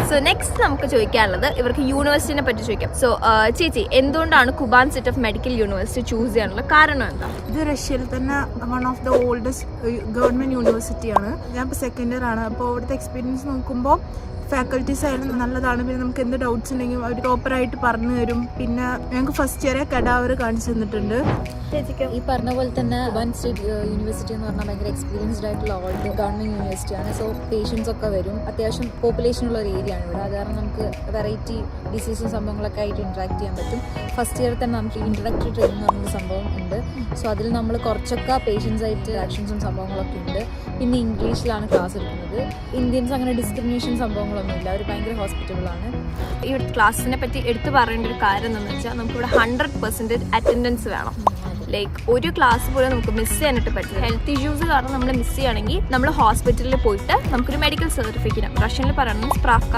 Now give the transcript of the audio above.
So next നമുക്ക് ചോദിക്കാനുള്ളത് ഇവർക്ക് യൂണിവേഴ്സിറ്റിനെ പറ്റി ചോദിക്കാം. സോ ചേച്ചി, എന്തുകൊണ്ടാണ് Kuban state of medical university choose ചെയ്യാനുള്ള കാരണം എന്താ? ഇത് റഷ്യയിൽ തന്നെ one of the oldest government യൂണിവേഴ്സിറ്റിയാണ്. ഞാൻ ഇപ്പോൾ സെക്കൻഡ് ഇയർ ആണ്. അപ്പോൾ അവിടുത്തെ എക്സ്പീരിയൻസ് നോക്കുമ്പോൾ ഫാക്കൽറ്റീസ് ആയാലും നല്ലതാണ്. പിന്നെ നമുക്ക് എന്ത് ഡൗട്ട്സ് ഉണ്ടെങ്കിലും അവർ പ്രോപ്പറായിട്ട് പറഞ്ഞു തരും. പിന്നെ ഞങ്ങൾക്ക് ഫസ്റ്റ് ഇയറെ കടാവർ കാണിച്ചു തന്നിട്ടുണ്ട്. ഈ പറഞ്ഞ പോലെ തന്നെ കുബാൻ സ്റ്റേറ്റ് യൂണിവേഴ്സിറ്റി എന്ന് പറഞ്ഞാൽ ഭയങ്കര എക്സ്പീരിയൻസ്ഡ് ആയിട്ടുള്ള ഓൾഡ് ഗവൺമെന്റ് യൂണിവേഴ്സിറ്റിയാണ്. സോ പേഷ്യൻസ് ഒക്കെ വരും. അത്യാവശ്യം പോപ്പുലേഷനുള്ള ഒരു ഏരിയ ആണ് ഇവിടെ. അത് കാരണം നമുക്ക് വെറൈറ്റി ഡിസീസും സംഭവങ്ങളൊക്കെ ആയിട്ട് ഇന്ററാക്ട് ചെയ്യാൻ പറ്റും. ഫസ്റ്റ് ഇയർ തന്നെ നമുക്ക് ഇൻട്രഡക്ടറി ട്രെയിനിങ് എന്ന് പറഞ്ഞ സംഭവം ഉണ്ട്. സോ അതിൽ നമ്മൾ കുറച്ചൊക്കെ പേഷ്യൻസ് ആയിട്ട് ആക്ഷൻസും സംഭവങ്ങളൊക്കെ ഉണ്ട്. പിന്നെ ഇംഗ്ലീഷിലാണ് ക്ലാസ് എടുക്കുന്നത്. ഇന്ത്യൻസ് അങ്ങനെ ഡിസ്ക്രിമിനേഷൻ സംഭവങ്ങളൊന്നുമില്ല. അവർ ഭയങ്കര ഹോസ്പിറ്റബിളാണ്. ഈ ഒരു ക്ലാസ്സിനെ പറ്റി എടുത്തു പറയേണ്ട ഒരു കാര്യം എന്താണെന്ന് വെച്ചാൽ നമുക്കിവിടെ 100% അറ്റൻഡൻസ് വേണം. ലൈക്ക് ഒരു ക്ലാസ് പോലും നമുക്ക് മിസ് ചെയ്യാനായിട്ട് പറ്റില്ല. ഹെൽത്ത് ഇഷ്യൂസ് കാരണം നമ്മൾ മിസ് ചെയ്യുകയാണെങ്കിൽ നമ്മൾ ഹോസ്പിറ്റലിൽ പോയിട്ട് നമുക്കൊരു മെഡിക്കൽ സർട്ടിഫിക്കറ്റ് റഷ്യനിൽ പറയുന്നത് സ്പ്രാഫ്ക